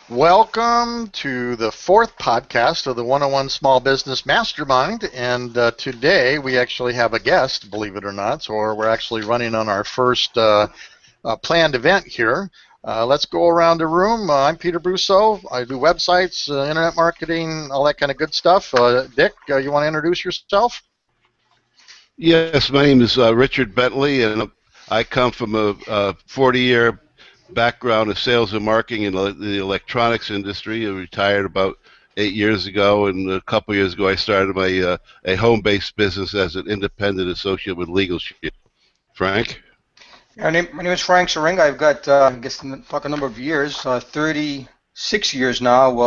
Welcome to the fourth podcast of the 101 Small Business Mastermind. And today we actually have a guest, believe it or not. So we're actually running on our first planned event here. Let's go around the room. I'm Peter Brousseau. I do websites, internet marketing, all that kind of good stuff. Dick, you want to introduce yourself? Yes, my name is Richard Bentley, and I come from a 40-year background of sales and marketing in the electronics industry. I retired about 8 years ago, and a couple years ago I started a home-based business as an independent associate with Legal Shield. Frank? My name is Frank Seringa. I've got, I guess, talk a number of years, 36 years now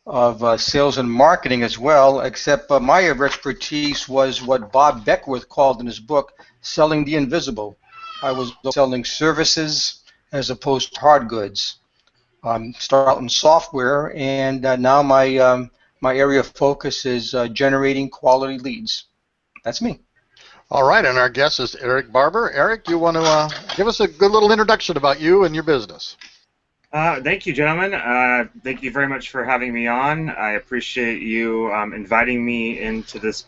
of sales and marketing as well, except my area of expertise was what Bob Beckworth called in his book, selling the invisible. I was selling services as opposed to hard goods. Started out in software, and now my area of focus is generating quality leads. That's me. All right, and our guest is Eric Barbour. Eric, you want to give us a good little introduction about you and your business? Thank you, gentlemen. Thank you very much for having me on. I appreciate you inviting me into this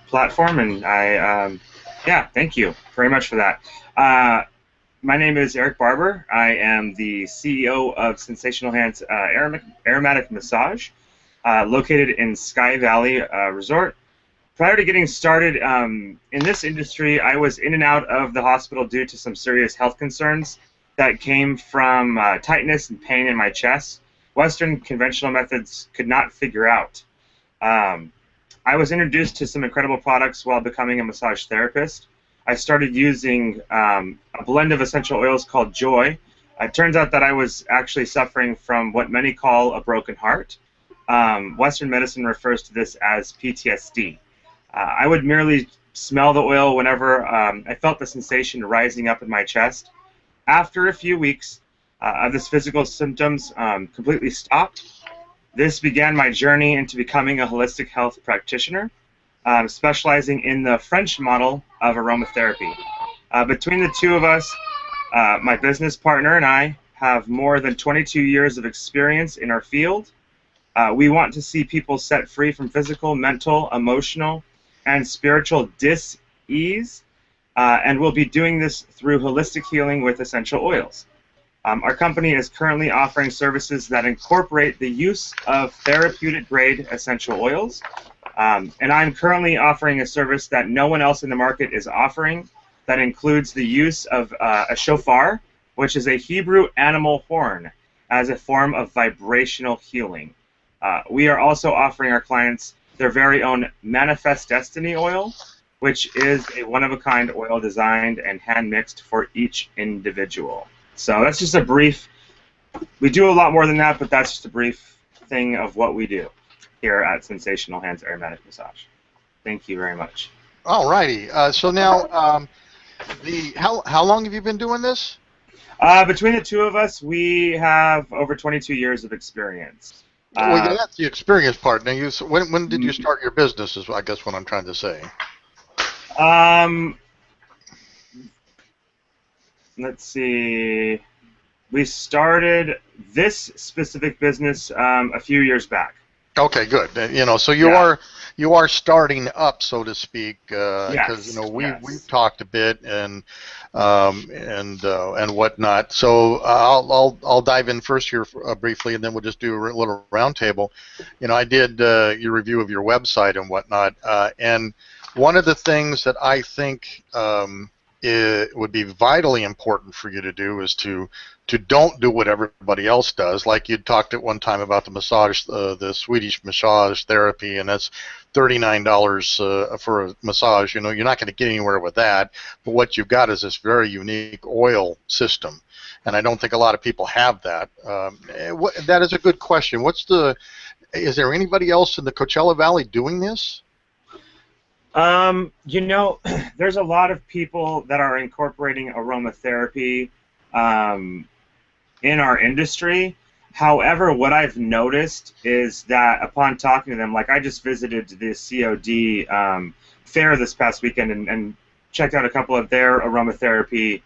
platform, and yeah, thank you very much for that. My name is Eric Barbour. I am the CEO of Sensational Hands Aromatic Massage, located in Sky Valley Resort. Prior to getting started in this industry, I was in and out of the hospital due to some serious health concerns that came from tightness and pain in my chest. Western conventional methods could not figure out. I was introduced to some incredible products while becoming a massage therapist. I started using a blend of essential oils called Joy. It turns out that I was actually suffering from what many call a broken heart. Western medicine refers to this as PTSD. I would merely smell the oil whenever I felt the sensation rising up in my chest. After a few weeks of this physical symptoms completely stopped, this began my journey into becoming a holistic health practitioner, specializing in the French model of aromatherapy. Between the two of us, my business partner and I have more than 22 years of experience in our field. We want to see people set free from physical, mental, emotional, and spiritual dis-ease. And we'll be doing this through holistic healing with essential oils. Our company is currently offering services that incorporate the use of therapeutic-grade essential oils. And I'm currently offering a service that no one else in the market is offering that includes the use of a shofar, which is a Hebrew animal horn, as a form of vibrational healing. We are also offering our clients their very own Manifest Destiny oil, which is a one-of-a-kind oil designed and hand-mixed for each individual. So that's just a brief, we do a lot more than that, but that's just a brief thing of what we do here at Sensational Hands Aromatic Massage. Thank you very much. All righty. So now, how long have you been doing this? Between the two of us, we have over 22 years of experience. Well, yeah, that's the experience part. Now, when did you start your business? Is I guess what I'm trying to say. Let's see. We started this specific business a few years back. Okay, good. So you are starting up, so to speak, because we've talked a bit and whatnot. So I'll dive in first here briefly, and then we'll just do a little roundtable. I did your review of your website and whatnot, and one of the things that I think it would be vitally important for you to do is to don't do what everybody else does. Like you talked at one time about the massage, the Swedish massage therapy, and that's $39 for a massage. You're not going to get anywhere with that. But what you've got is this very unique oil system, and I don't think a lot of people have that. That is a good question. Is there anybody else in the Coachella Valley doing this? There's a lot of people that are incorporating aromatherapy in our industry. However, what I've noticed is that upon talking to them, like I just visited the COD fair this past weekend and checked out a couple of their aromatherapy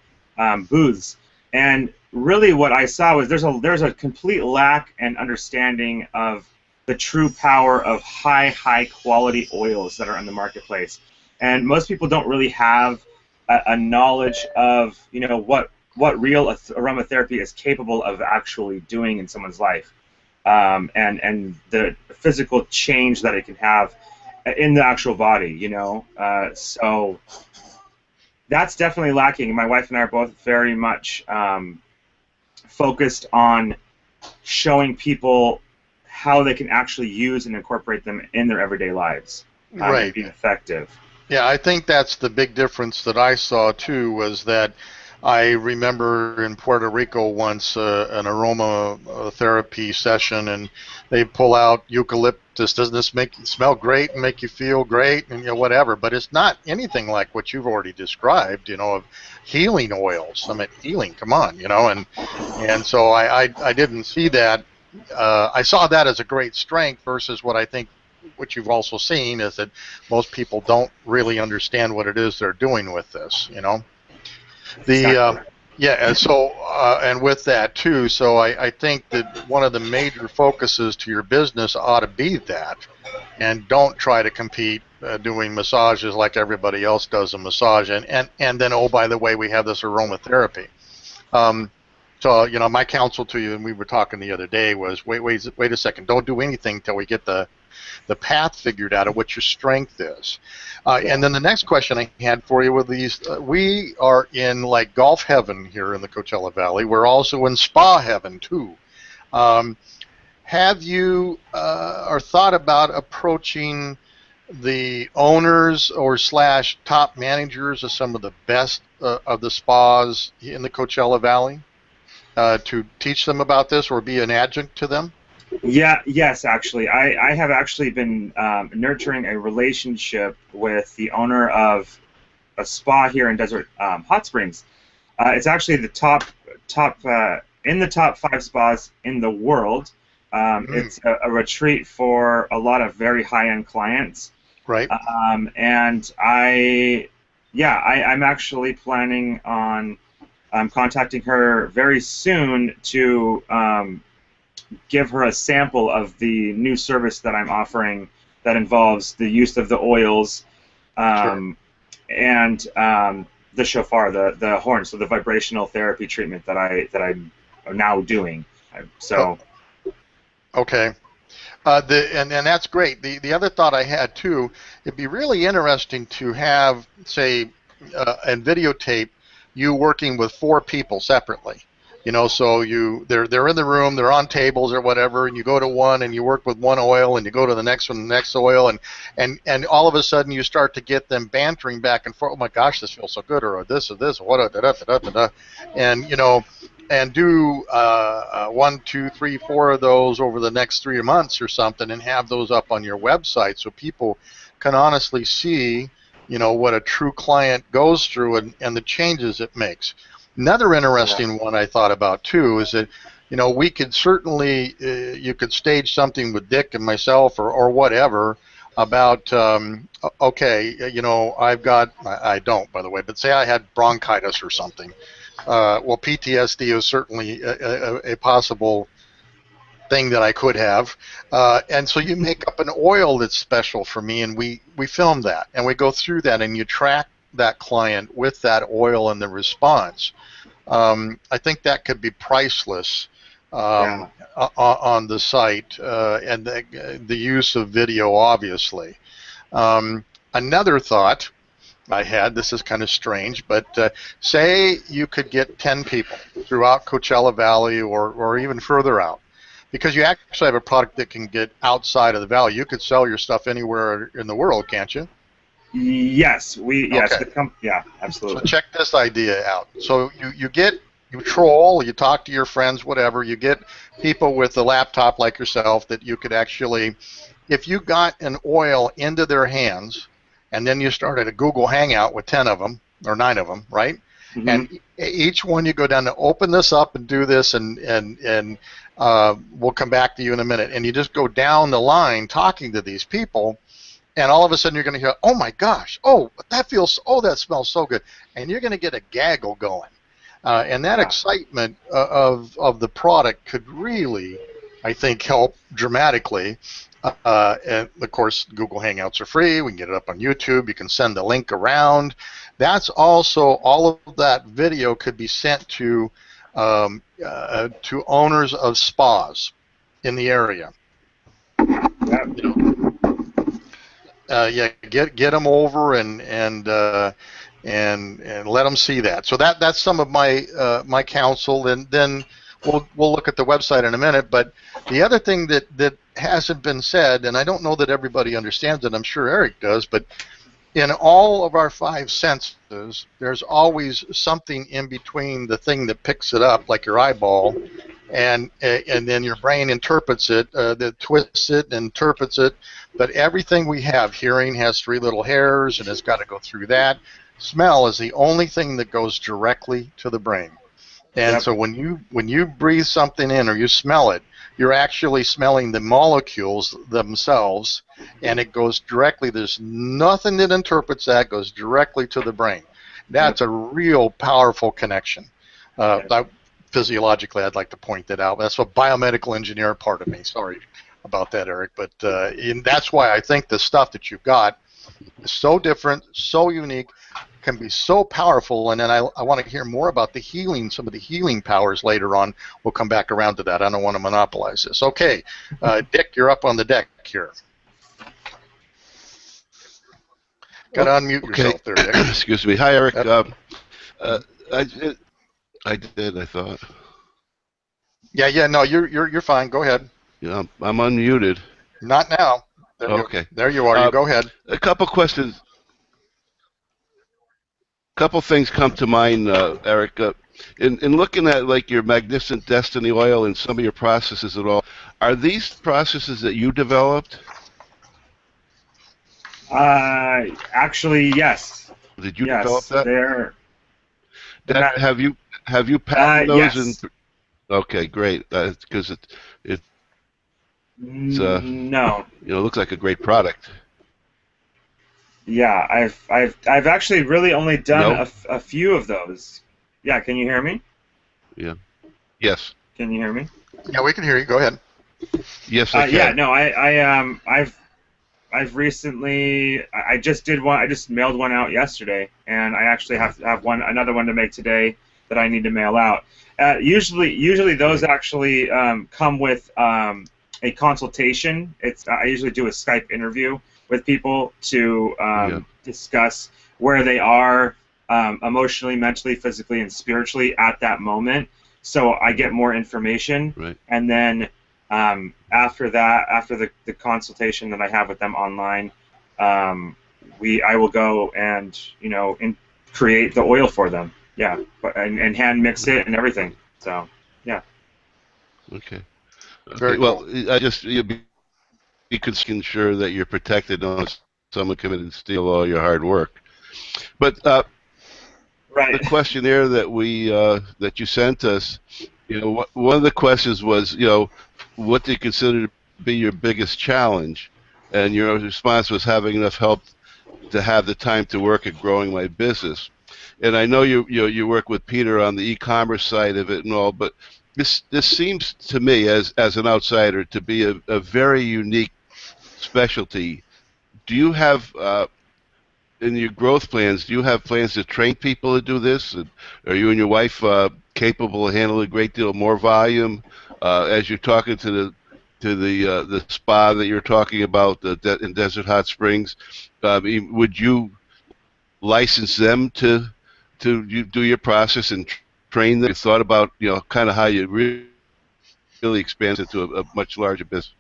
booths, and really what I saw was there's a complete lack and understanding of the true power of high quality oils that are in the marketplace, and most people don't really have a knowledge of what real aromatherapy is capable of actually doing in someone's life, and the physical change that it can have in the actual body. So that's definitely lacking. My wife and I are both very much focused on showing people how they can actually use and incorporate them in their everyday lives, Right. and be effective. Yeah, I think that's the big difference that I saw too, was that I remember in Puerto Rico once an aromatherapy session, and they pull out eucalyptus. Doesn't this make you smell great and make you feel great and whatever? But it's not anything like what you've already described, of healing oils. I mean, healing. Come on, and so I didn't see that. I saw that as a great strength versus what I think. What you've also seen is that most people don't really understand what it is they're doing with this, and so and with that too, so I think that one of the major focuses to your business ought to be that, and don't try to compete doing massages like everybody else does a massage, and then, oh, by the way, we have this aromatherapy. So my counsel to you, and we were talking the other day, was wait a second, don't do anything till we get the path figured out of what your strength is. And then the next question I had for you were these, we are in like golf heaven here in the Coachella Valley. We're also in spa heaven too. Have you or thought about approaching the owners or / top managers of some of the best of the spas in the Coachella Valley to teach them about this or be an adjunct to them? Yes, actually. I have actually been nurturing a relationship with the owner of a spa here in Desert Hot Springs. It's actually the top in the top 5 spas in the world. It's a retreat for a lot of very high-end clients. Right. And I'm actually planning on contacting her very soon to give her a sample of the new service that I'm offering that involves the use of the oils, and the shofar, the horn, so the vibrational therapy treatment that I'm now doing. So. Okay. And that's great. The other thought I had too, it'd be really interesting to have, say, and videotape you working with 4 people separately. So they're in the room, they're on tables or whatever, and you go to one and you work with one oil, and you go to the next one, the next oil, and all of a sudden you start to get them bantering back and forth. Oh my gosh, this feels so good, or this, what, and do 1, 2, 3, 4 of those over the next 3 months or something, and have those up on your website so people can honestly see, what a true client goes through and the changes it makes. Another interesting one I thought about too is that, we could certainly, you could stage something with Dick and myself or whatever about, okay, I don't, by the way, but say I had bronchitis or something. Well, PTSD is certainly a possible thing that I could have, and so you make up an oil that's special for me, and we film that, and we go through that, and you track that client with that oil and the response. I think that could be priceless on the site, and the use of video, obviously. Another thought I had, this is kind of strange, but say you could get 10 people throughout Coachella Valley or even further out, because you actually have a product that can get outside of the valley. You could sell your stuff anywhere in the world, can't you? Yes, Okay. Absolutely. So check this idea out. So you troll, you talk to your friends, whatever. You get people with a laptop like yourself that you could actually, if you got an oil into their hands, and then you started a Google Hangout with 10 of them or 9 of them, right? Mm-hmm. And each one you go down to open this up and do this, and we'll come back to you in a minute. And you just go down the line talking to these people. And all of a sudden you're going to hear, oh my gosh, that smells so good. And you're going to get a gaggle going. and that excitement of the product could really, I think, help dramatically. And of course, Google Hangouts are free. We can get it up on YouTube. You can send the link around. That's also, all of that video could be sent to owners of spas in the area. Yeah, get them over and let them see that. So that's some of my my counsel, and then we'll look at the website in a minute. But the other thing that hasn't been said, and I don't know that everybody understands it, I'm sure Eric does, but in all of our five senses, there's always something in between the thing that picks it up, like your eyeball, and then your brain interprets it, that twists it and interprets it. But everything we have, hearing has three little hairs, and it's got to go through that. Smell is the only thing that goes directly to the brain. And so when you breathe something in or you smell it, you're actually smelling the molecules themselves, and it goes directly. There's nothing that interprets that, goes directly to the brain. That's a real powerful connection. Physiologically, I'd like to point that out. That's a biomedical engineer part of me. Sorry about that, Eric. But that's why I think the stuff that you've got is so different, so unique, can be so powerful. And then I want to hear more about the healing, some of the healing powers later on. We'll come back around to that. I don't want to monopolize this. Okay, Dick, you're up on the deck here. Got to unmute yourself there, Dick. Excuse me. Hi, Eric. I did, I thought. Yeah, no, you're fine. Go ahead. Yeah, I'm unmuted. Not now. There you are. You go ahead. A couple questions. Couple things come to mind, Eric. In looking at like your Magnificent Destiny oil and some of your processes at all, are these processes that you developed? Actually, yes. Did you develop that? Have you patented those? Yes. Okay, great. Because it's no. It looks like a great product. Yeah, I've actually really only done a few of those. Yeah, can you hear me? Yeah. Yes. Can you hear me? Yeah, we can hear you. Go ahead. Yes, I can. Yeah, no, I've recently, I just did one. I just mailed one out yesterday, and I actually have another one to make today that I need to mail out. Usually those actually come with a consultation. I usually do a Skype interview with people to discuss where they are emotionally, mentally, physically, and spiritually at that moment. So I get more information, right. And then after that, after the consultation that I have with them online, I will go and create the oil for them. Yeah, and hand mix it and everything. So yeah. Okay. Very well, cool. I just you can ensure that you're protected on someone come in and steal all your hard work. But right. The questionnaire that that you sent us, one of the questions was, what do you consider to be your biggest challenge? And your response was having enough help to have the time to work at growing my business. And I know you work with Peter on the e-commerce side of it and all, but this seems to me as an outsider to be a very unique specialty. Do you have in your growth plans, do you have plans to train people to do this? Are you and your wife capable of handling a great deal more volume? As you're talking to the spa that you're talking about in Desert Hot Springs, would you license them to do your process and train them? You thought about kind of how you really expand it to a much larger business?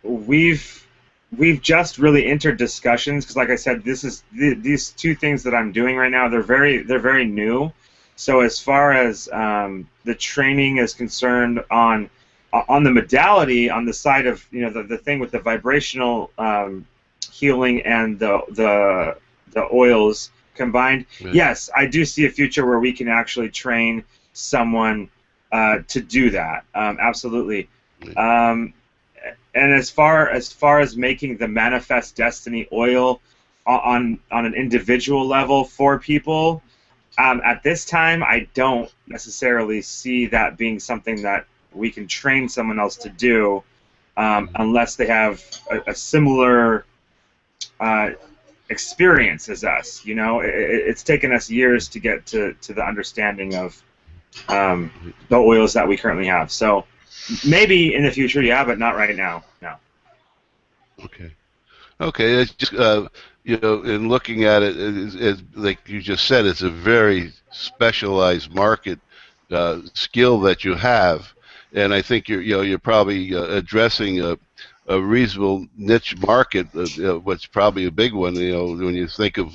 We've just really entered discussions because, like I said, these two things that I'm doing right now. They're very new. So as far as the training is concerned on the modality, on the side of the thing with the vibrational healing and the oils combined, right. Yes, I do see a future where we can actually train someone to do that. Absolutely. Right. And as far as making the Manifest Destiny oil on an individual level for people, At this time, I don't necessarily see that being something that we can train someone else to do, unless they have a similar experience as us. You know, it's taken us years to get to the understanding of the oils that we currently have. So maybe in the future, yeah, but not right now. No. Okay. Okay, it's just you know, in looking at it, like you just said, it's a very specialized market skill that you have, and I think you're probably addressing a reasonable niche market, what's probably a big one. You know, when you think of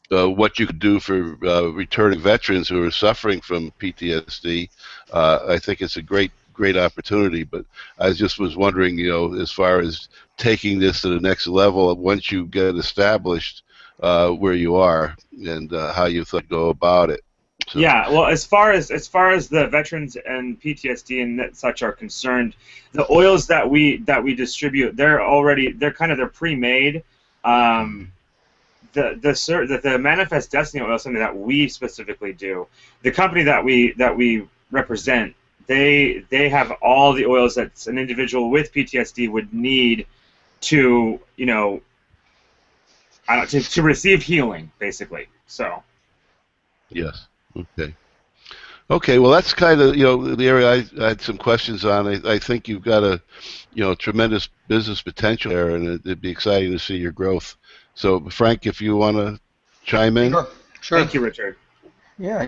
what you could do for returning veterans who are suffering from PTSD, I think it's a great opportunity. But I just was wondering, you know, as far as taking this to the next level, once you get established where you are, and how you thought to go about it. So. Yeah, well, as far as the veterans and PTSD and such are concerned, the oils that we distribute, they're pre-made. The Manifest Destiny oil is something that we specifically do. The company that we represent, they have all the oils that an individual with PTSD would need to, you know, to receive healing, basically. So. Yes. Okay. Okay. Well, that's kind of, you know, the area I had some questions on. I think you've got a, you know, tremendous business potential there, and it'd be exciting to see your growth. So, Frank, if you want to chime in. Sure. Thank you, Richard. Yeah.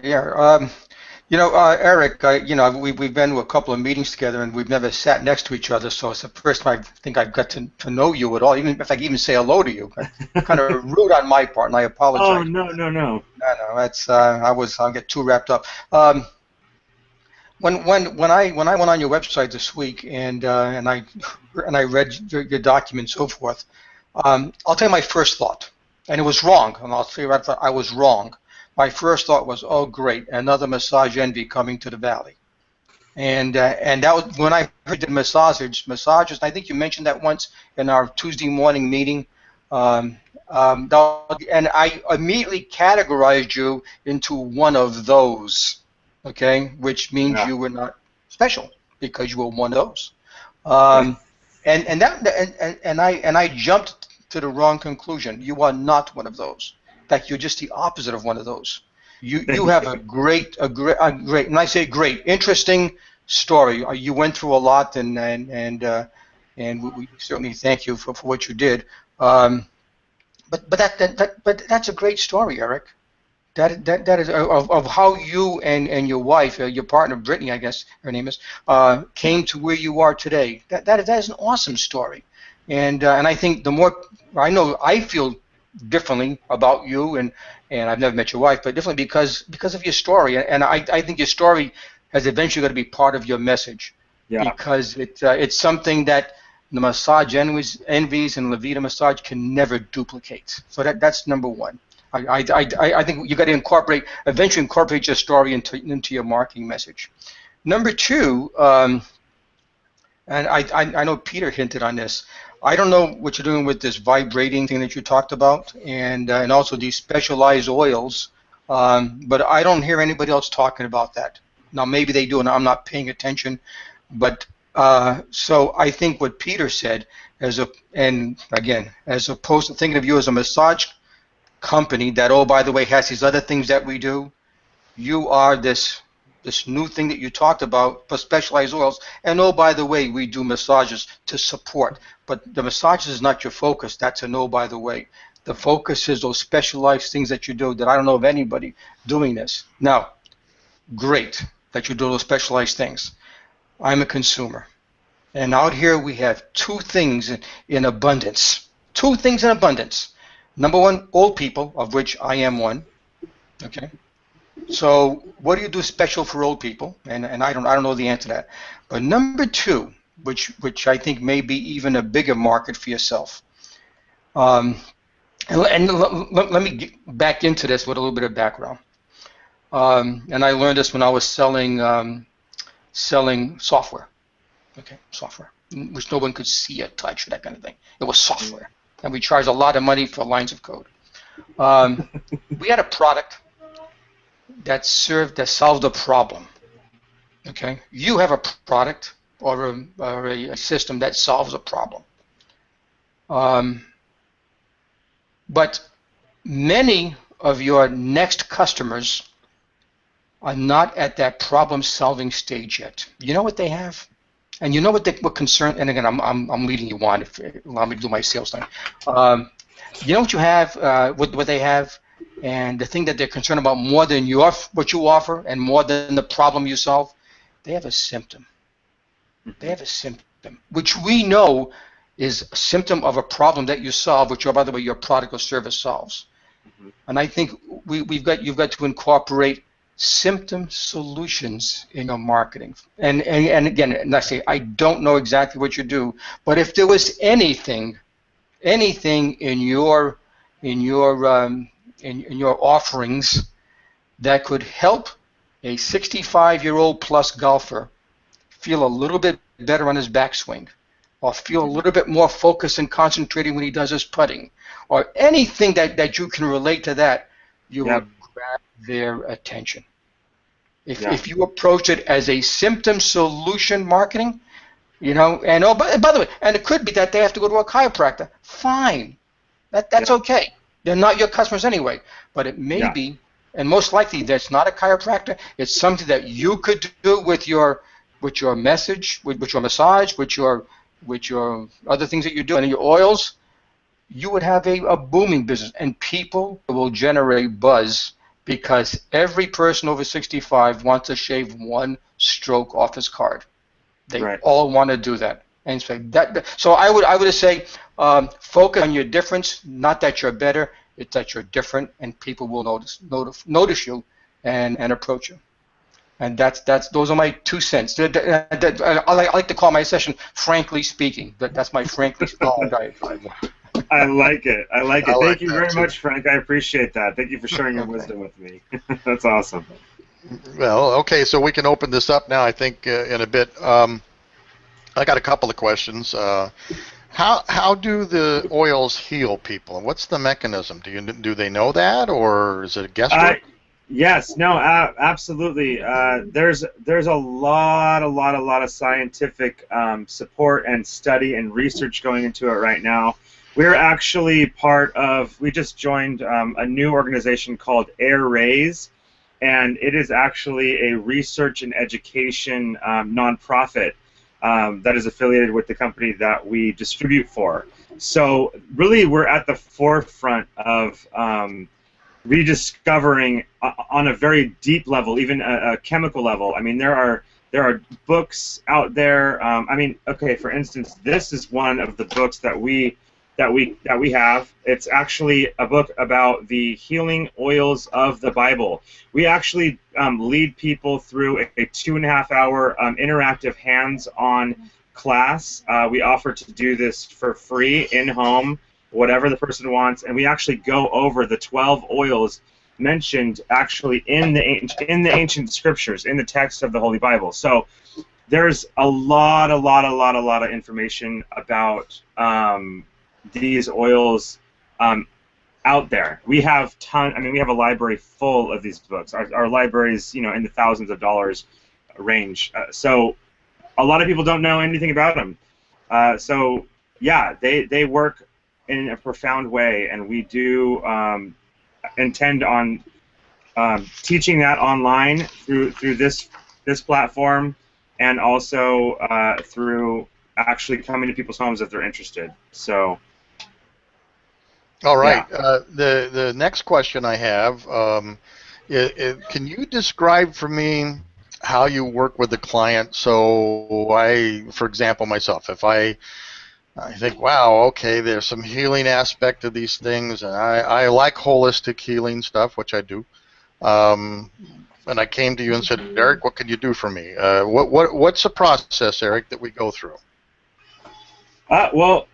You know, Eric, you know, we've been to a couple of meetings together, and we've never sat next to each other. So it's the first time I think I've got to know you at all. Even if I can even say hello to you, kind of rude on my part, and I apologize. Oh no. No, that's I'll get too wrapped up. When I went on your website this week and I read your documents and so forth, I'll tell you my first thought, and it was wrong, and I'll tell you right, I was wrong. My first thought was, oh great, another massage envy coming to the valley, and that was when I heard the massages. I think you mentioned that once in our Tuesday morning meeting. And I immediately categorized you into one of those, okay, which means you were not special because you were one of those. And I jumped to the wrong conclusion. You are not one of those. In fact, you're just the opposite of one of those. You have a great, and I say great, interesting story. You went through a lot, and we certainly thank you for what you did. But that's a great story, Eric. That is of how you and your wife, your partner Brittany, I guess her name is, came to where you are today. That is an awesome story, and I think the more I feel differently about you, and I've never met your wife, but differently because of your story, and I think your story has eventually got to be part of your message, because it's something that the massage envies and Levita Massage can never duplicate. So that's number one. I think you got to eventually incorporate your story into your marketing message. Number two, and I know Peter hinted on this. I don't know what you're doing with this vibrating thing that you talked about, and also these specialized oils, but I don't hear anybody else talking about that. Now maybe they do, and I'm not paying attention, but so I think what Peter said, as opposed to thinking of you as a massage company that, oh, by the way, has these other things that we do, you are this new thing that you talked about for specialized oils, and oh, by the way, we do massages to support, but the massages is not your focus. That's a no, by the way. The focus is those specialized things that you do that I don't know of anybody doing this. Now, great that you do those specialized things. I'm a consumer, and out here we have two things in abundance. Two things in abundance. Number one, old people, of which I am one. Okay. So what do you do special for old people? And I don't know the answer to that. But number two, which I think may be even a bigger market for yourself. And let me get back into this with a little bit of background. And I learned this when I was selling software. Okay, software, which no one could see or touch or that kind of thing. It was software. And we charged a lot of money for lines of code. We had a product that solved a problem. Okay, you have a product or a system that solves a problem. But many of your next customers are not at that problem-solving stage yet. You know what they have, and you know what concern. And again, I'm leading you on. If you allow me to do my sales thing, you know what you have, what they have, and the thing that they're concerned about more than what you offer, and more than the problem you solve. They have a symptom. They have a symptom, which we know is a symptom of a problem that you solve, which, by the way, your product or service solves. And I think you've got to incorporate symptom solutions in your marketing. And again, and I say I don't know exactly what you do, but if there was anything in your offerings that could help a 65-year-old plus golfer feel a little bit better on his backswing, or feel a little bit more focused and concentrating when he does his putting, or anything that you can relate to that, you will grab their attention. If you approach it as a symptom solution marketing, you know, and by the way, and it could be that they have to go to a chiropractor. Fine, that's okay. They're not your customers anyway, but it may be, and most likely that's not a chiropractor. It's something that you could do with your message, with your massage, with your other things that you do, and your oils. You would have a booming business, and people will generate buzz because every person over 65 wants to shave one stroke off his card. They all want to do that. And so I would say focus on your difference, not that you're better, it's that you're different, and people will notice you and approach you. And those are my 2 cents. I like to call my session "Frankly Speaking." That's my frankly speaking diatribe. I like it. Thank you very too. much, Frank. I appreciate that. Thank you for sharing your wisdom with me. That's awesome. Well, okay, so we can open this up now, I think, in a bit. I got a couple of questions. How do the oils heal people, and what's the mechanism? Do they know that, or is it guesswork? Yes, no, absolutely. There's a lot of scientific support and study and research going into it right now. We're actually we just joined a new organization called Air Rays, and it is actually a research and education nonprofit that is affiliated with the company that we distribute for. So really, we're at the forefront of rediscovering on a very deep level, even a chemical level. I mean, there are books out there. I mean, okay, for instance, this is one of the books that we have. It's actually a book about the healing oils of the Bible. We actually lead people through a 2.5-hour interactive hands-on class. We offer to do this for free in-home, whatever the person wants, and we actually go over the 12 oils mentioned actually in the ancient scriptures, in the text of the Holy Bible. So there's a lot of information about these oils out there. We have we have a library full of these books. Our library is, you know, in the thousands of dollars range. So a lot of people don't know anything about them. So yeah, they work in a profound way, and we do intend on teaching that online through this platform, and also through actually coming to people's homes if they're interested. So. All right. Yeah. The next question I have, can you describe for me how you work with the client? So for example, myself, if I think, wow, okay, there's some healing aspect of these things, and I like holistic healing stuff, which I do. And I came to you and said, Eric, what can you do for me? What's the process, Eric, that we go through? Well,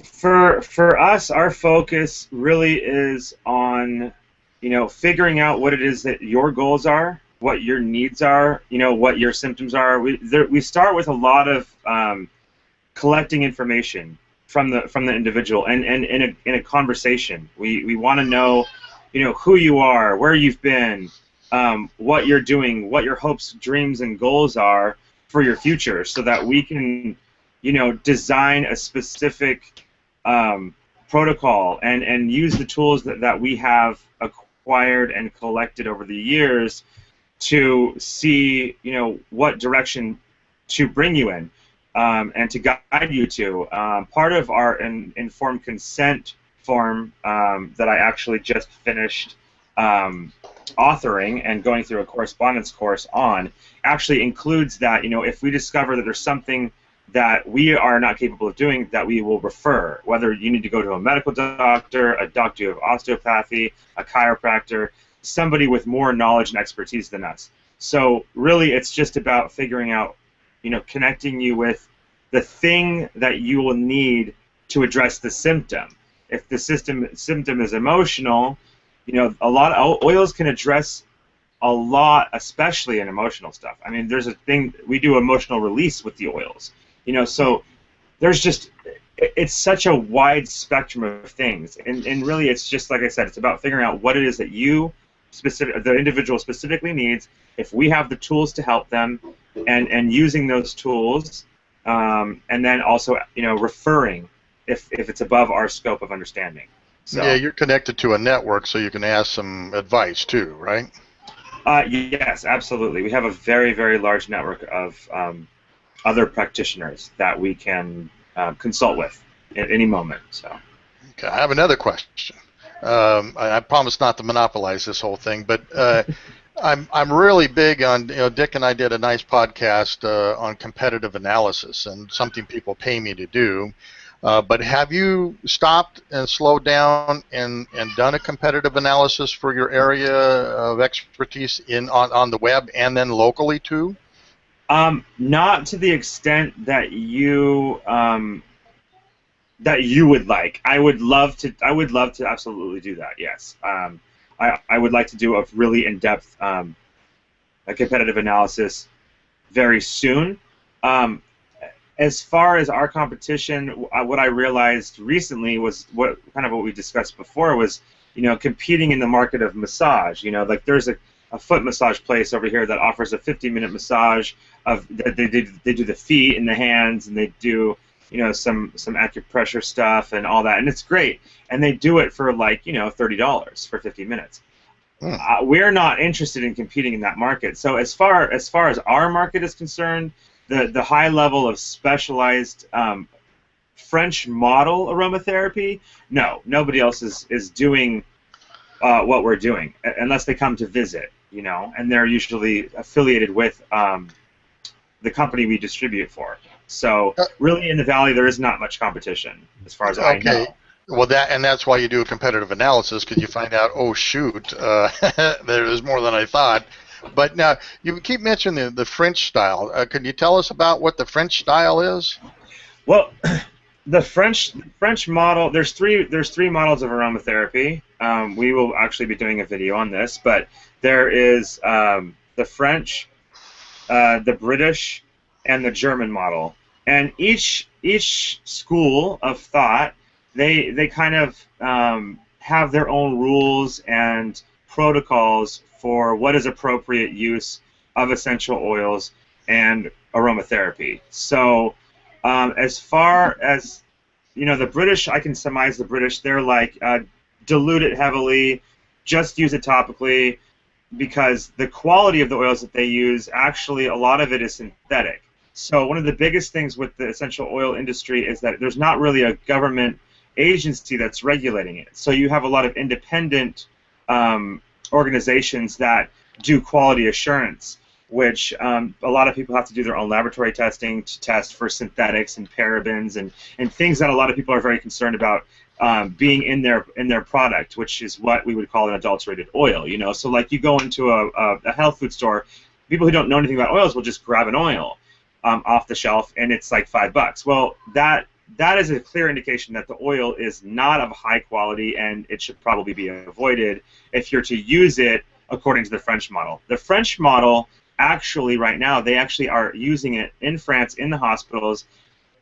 for us, our focus really is on, you know, figuring out what it is that your goals are, what your needs are, you know, what your symptoms are. We start with a lot of collecting information from the individual, and in a conversation. We want to know, you know, who you are, where you've been, what you're doing, what your hopes, dreams, and goals are for your future, so that we can, design a specific protocol and use the tools that we have acquired and collected over the years to see, what direction to bring you in and to guide you to. Part of our informed consent form that I actually just finished authoring and going through a correspondence course on actually includes that, if we discover that there's something that we are not capable of doing, that we will refer, whether you need to go to a medical doctor, a doctor of osteopathy, a chiropractor, somebody with more knowledge and expertise than us. So really it's just about figuring out, connecting you with the thing that you will need to address the symptom. If the symptom is emotional, a lot of oils can address a lot, especially in emotional stuff. I mean, there's a thing, we do emotional release with the oils. So there's just, it's such a wide spectrum of things, and really it's just, like I said, it's about figuring out what it is that the individual specifically needs, if we have the tools to help them, and using those tools, and then also, referring if it's above our scope of understanding. So, yeah, you're connected to a network, so you can ask some advice too, right? Yes, absolutely. We have a very, very large network of other practitioners that we can consult with at any moment. So, okay, I have another question. I promise not to monopolize this whole thing, but I'm really big on, Dick and I did a nice podcast on competitive analysis, and something people pay me to do. But have you stopped and slowed down and done a competitive analysis for your area of expertise on the web and then locally too? Not to the extent that you would like. I would love to absolutely do that. Yes. I would like to do a really in-depth a competitive analysis very soon. As far as our competition, what I realized recently was what we discussed before was, competing in the market of massage. Like there's a foot massage place over here that offers a 50-minute massage of they do the feet and the hands, and they do some acupressure stuff and all that, and it's great. And they do it for like $30 for 50 minutes. We're not interested in competing in that market. So as far as our market is concerned, the high level of specialized French model aromatherapy, no, nobody else is doing what we're doing unless they come to visit, and they're usually affiliated with the company we distribute for. So really in the Valley there is not much competition as far as I know. Well, that's why you do a competitive analysis, because you find out, oh shoot, there's more than I thought. But now you keep mentioning the French style. Can you tell us about what the French style is? Well, the French model. There's three models of aromatherapy. We will actually be doing a video on this, but there is the French, the British, and the German model. And each school of thought, they kind of have their own rules and protocols for what is appropriate use of essential oils and aromatherapy. So as far as the British, I can surmise the British, they're like dilute it heavily, just use it topically, because the quality of the oils that they use, actually a lot of it is synthetic. So one of the biggest things with the essential oil industry is that there's not really a government agency that's regulating it. So you have a lot of independent organizations that do quality assurance, which a lot of people have to do their own laboratory testing to test for synthetics and parabens and things that a lot of people are very concerned about being in their product, which is what we would call an adulterated oil. So like you go into a health food store, people who don't know anything about oils will just grab an oil off the shelf, and it's like $5. Well, that is a clear indication that the oil is not of high quality, and it should probably be avoided if you're to use it according to the French model. The French model, actually, right now, they actually are using it in France in the hospitals,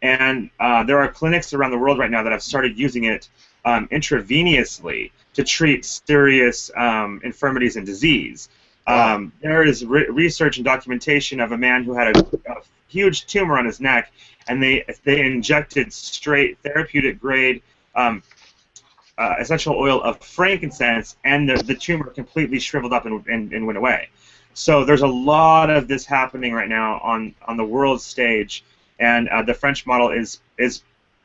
and there are clinics around the world right now that have started using it intravenously to treat serious infirmities and disease. Wow. There is research and documentation of a man who had a huge tumor on his neck, and they injected straight therapeutic grade essential oil of frankincense, and the tumor completely shriveled up and went away. So there's a lot of this happening right now on the world stage, and the French model is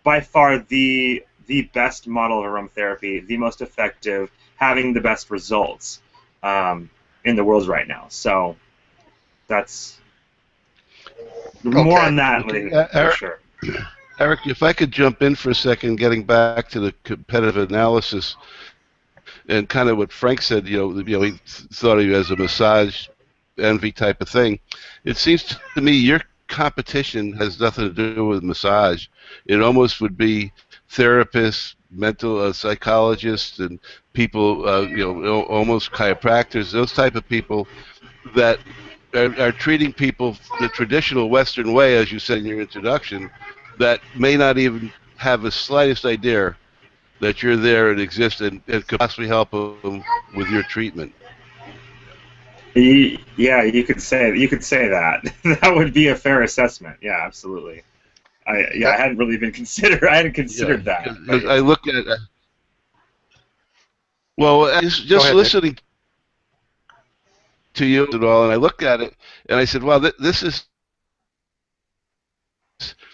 by far the best model of aromatherapy, the most effective, having the best results in the world right now. So that's more on that later, for sure. Eric, if I could jump in for a second, getting back to the competitive analysis and kind of what Frank said, he thought of you as a massage envy type of thing. It seems to me your competition has nothing to do with massage. It almost would be therapists, mental psychologists, and people, almost chiropractors, those type of people that are treating people the traditional Western way, as you said in your introduction, that may not even have the slightest idea that you're there and exist and could possibly help them with your treatment. Yeah, you could say that. That would be a fair assessment. Yeah, absolutely. I hadn't really been considered. I hadn't considered that. I look at just listening to you and all, and I looked at it and I said, "Well, this is."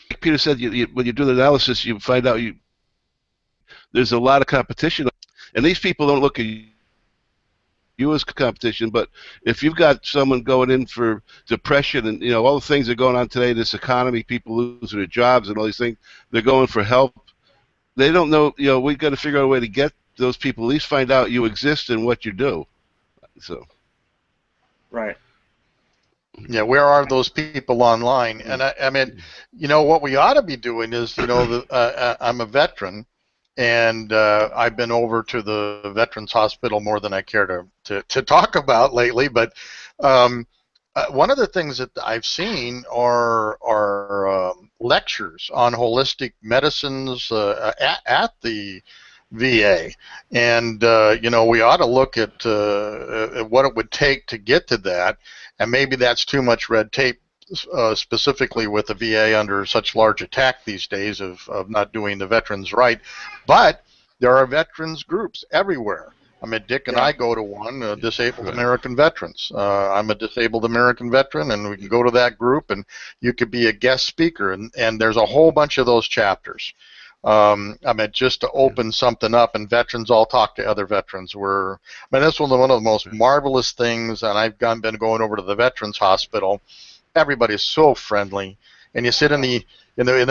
Like Peter said, when you do the analysis, you find out there's a lot of competition, and these people don't look at you as competition. But if you've got someone going in for depression and all the things that are going on today, this economy, people losing their jobs and all these things, they're going for help. They don't know. We've got to figure out a way to get those people, at least find out you exist and what you do. So. Right. Yeah, where are those people online? And I mean, what we ought to be doing is, I'm a veteran, and I've been over to the Veterans Hospital more than I care to talk about lately. But one of the things that I've seen are lectures on holistic medicines at the VA, and we ought to look at what it would take to get to that, and maybe that's too much red tape, specifically with the VA under such large attack these days of not doing the veterans right. But there are veterans groups everywhere. I mean, Dick and I go to one, Disabled American Veterans. I'm a disabled American veteran, and we can go to that group, and you could be a guest speaker, and there's a whole bunch of those chapters. I mean, just to open something up, and veterans all talk to other veterans. That's one of the most marvelous things, and I've been going over to the Veterans Hospital. Everybody's so friendly, and you sit in the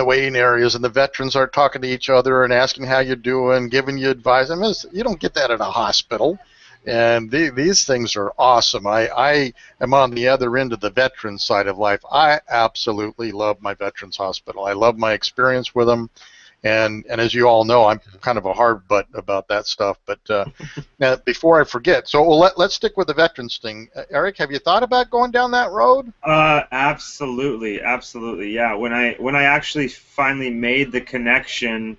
waiting areas, and the veterans are talking to each other and asking how you're doing, giving you advice. I mean, you don't get that at a hospital, and these things are awesome. I am on the other end of the veteran side of life. I absolutely love my Veterans Hospital. I love my experience with them. And as you all know, I'm kind of a hard butt about that stuff. But now, before I forget, so let's stick with the veterans thing. Eric, have you thought about going down that road? Absolutely. Yeah. When I actually finally made the connection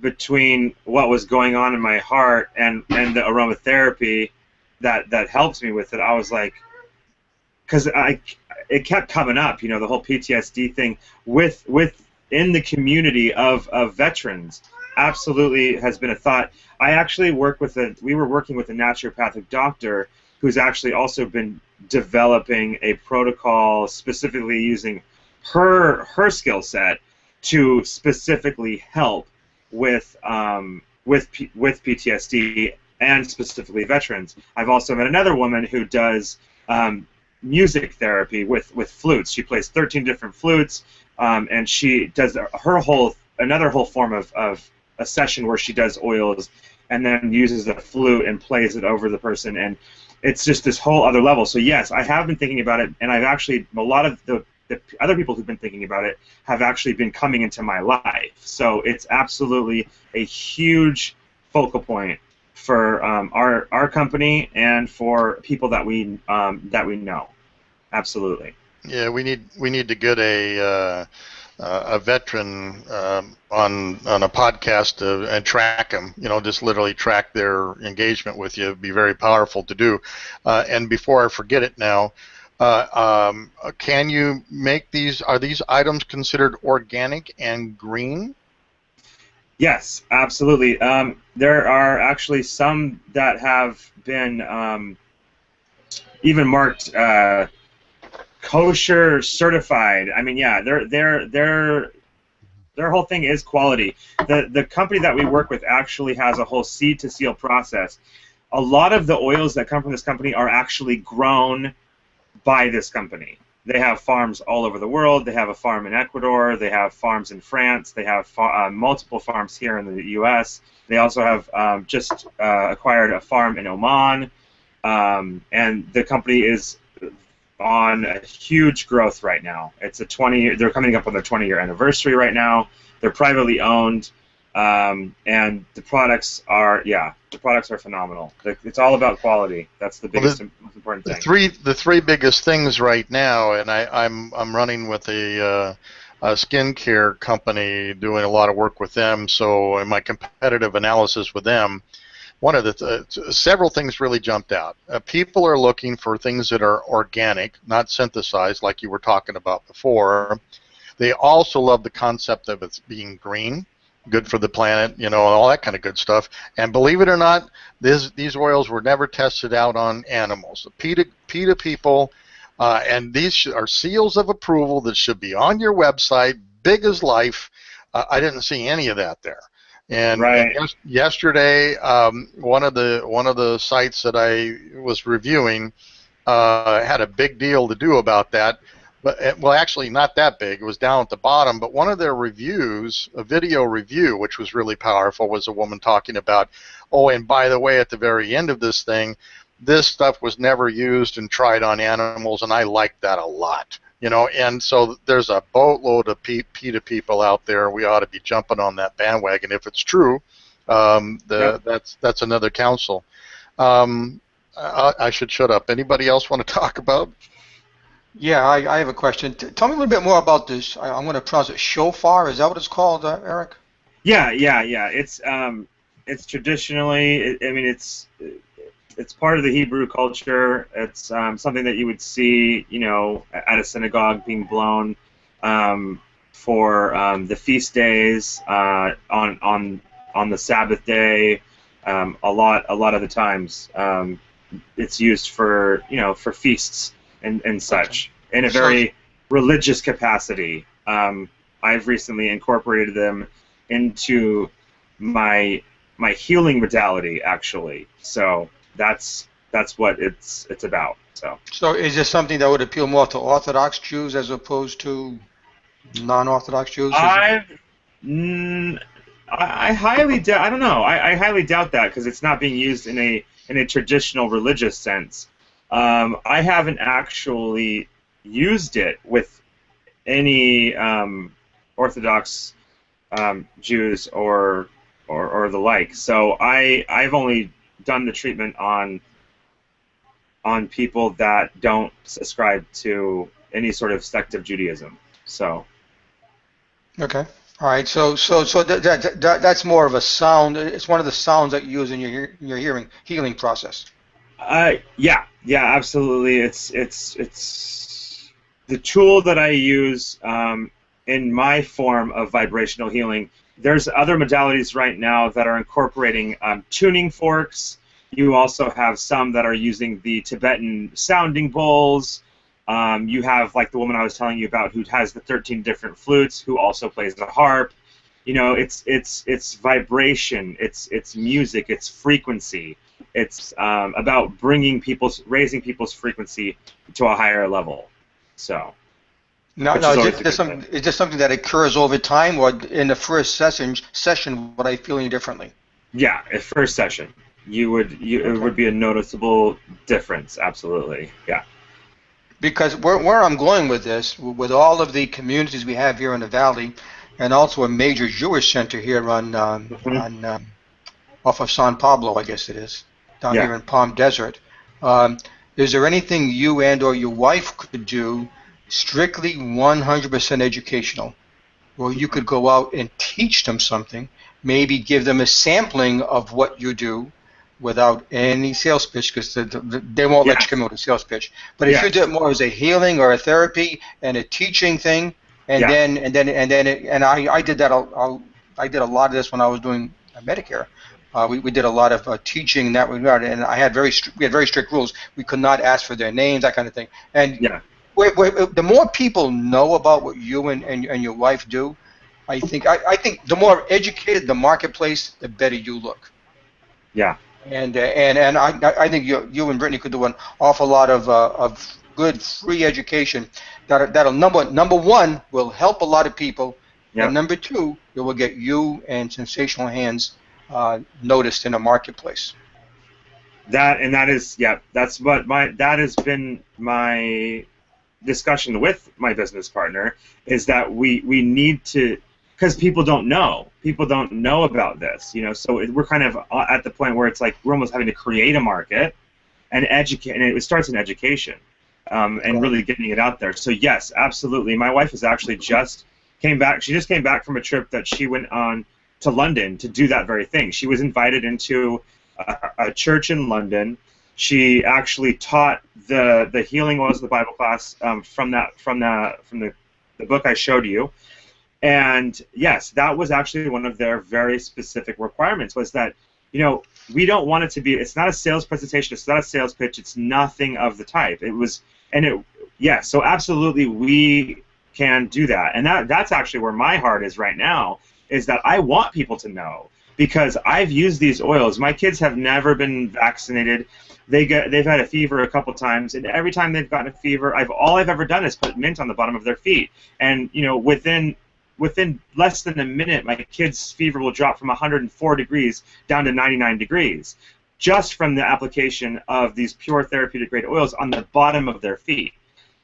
between what was going on in my heart and the aromatherapy that helps me with it, I was like, because it kept coming up, the whole PTSD thing in the community of veterans absolutely has been a thought. I actually we were working with a naturopathic doctor who's actually also been developing a protocol specifically using her skill set to specifically help with PTSD and specifically veterans. I've also met another woman who does music therapy with flutes. She plays 13 different flutes. And she does another whole form of a session where she does oils and then uses the flute and plays it over the person, and it's just this whole other level. So yes, I have been thinking about it, and I've actually, a lot of the other people who've been thinking about it have actually been coming into my life. So it's absolutely a huge focal point for our company and for people that we know. Absolutely. Yeah, we need to get a a veteran on a podcast and track them. Just literally track their engagement with you. It'd be very powerful to do. And before I forget it now, can you make these? Are these items considered organic and green? Yes, absolutely. There are actually some that have been even marked kosher certified. I mean, yeah, their whole thing is quality. The company that we work with actually has a whole seed to seal process. A lot of the oils that come from this company are actually grown by this company. They have farms all over the world. They have a farm in Ecuador. They have farms in France. They have multiple farms here in the U.S. They also have just acquired a farm in Oman, and the company is on a huge growth right now. It's a 20. They're coming up on their 20-year anniversary right now. They're privately owned, and the products are phenomenal. It's all about quality. That's the biggest, most important thing. The three biggest things right now, and I'm running with a skincare company, doing a lot of work with them. So in my competitive analysis with them, one of the several things really jumped out. People are looking for things that are organic, not synthesized, like you were talking about before. They also love the concept of it being green, good for the planet, and all that kind of good stuff. And believe it or not, these oils were never tested out on animals. PETA people, and these are seals of approval that should be on your website, big as life. I didn't see any of that there. And, right. and yesterday, one of the sites that I was reviewing had a big deal to do about that. But well, actually, not that big. It was down at the bottom. But one of their reviews, a video review, which was really powerful, was a woman talking about, oh, and by the way, at the very end of this thing, this stuff was never used and tried on animals, and I liked that a lot. And so there's a boatload of PETA people out there. We ought to be jumping on that bandwagon if it's true. That's another council. I should shut up. Anybody else want to talk about? Yeah, I have a question. Tell me a little bit more about this. I'm going to pronounce it shofar. Is that what it's called, Eric? Yeah. It's traditionally. It's part of the Hebrew culture. It's something that you would see, at a synagogue being blown for the feast days on the Sabbath day. A lot of the times, it's used for feasts and such in a very religious capacity. I've recently incorporated them into my healing modality, actually. So that's what it's about. So is this something that would appeal more to Orthodox Jews as opposed to non-Orthodox Jews? I highly doubt. I don't know. I highly doubt that because it's not being used in a traditional religious sense. I haven't actually used it with any Orthodox Jews or the like. So I've only done the treatment on people that don't subscribe to any sort of sect of Judaism. So. Okay. All right. So that's more of a sound. It's one of the sounds that you use in your healing process. Yeah, absolutely. It's the tool that I use in my form of vibrational healing. There's other modalities right now that are incorporating tuning forks. You also have some that are using the Tibetan sounding bowls. You have like the woman I was telling you about who has the 13 different flutes, who also plays the harp. It's vibration. It's music. It's frequency. It's about raising people's frequency to a higher level. So. No, is this something that occurs over time, or in the first session would I feel any differently? Yeah, at first session, it would be a noticeable difference. Absolutely, yeah. Because where I'm going with this, with all of the communities we have here in the valley, and also a major Jewish center here on off of San Pablo, I guess it is, down here in Palm Desert. Is there anything you and or your wife could do strictly 100% educational where you could go out and teach them something, maybe give them a sampling of what you do without any sales pitch, because they won't let you come in with a sales pitch. But if you do it more as a healing or a therapy and a teaching thing, and I did that. I did a lot of this when I was doing Medicare. We did a lot of teaching in that regard, and we had very strict rules. We could not ask for their names, that kind of thing. And the more people know about what you and your wife do, I think the more educated the marketplace, the better you look. Yeah. And I think you and Brittany could do an awful lot of good free education that'll number one will help a lot of people, and number two, it will get you and Sensational Hands noticed in the marketplace. That has been my discussion with my business partner, is that we need to, because people don't know about this, so we're kind of at the point where it's like we're almost having to create a market and educate, and it starts in education, and really getting it out there. So yes, absolutely. My wife has actually just came back. She just came back from a trip that she went on to London to do that very thing. She was invited into a church in London. She actually taught the healing oils of the Bible class from the book I showed you. And yes, that was actually one of their very specific requirements, was that, we don't want it to be, it's not a sales presentation, it's not a sales pitch, it's nothing of the type. So absolutely we can do that. And that's actually where my heart is right now, is that I want people to know, because I've used these oils. My kids have never been vaccinated. They've had a fever a couple times, and every time they've gotten a fever, all I've ever done is put mint on the bottom of their feet. And within less than a minute, my kid's fever will drop from 104 degrees down to 99 degrees, just from the application of these pure therapeutic grade oils on the bottom of their feet.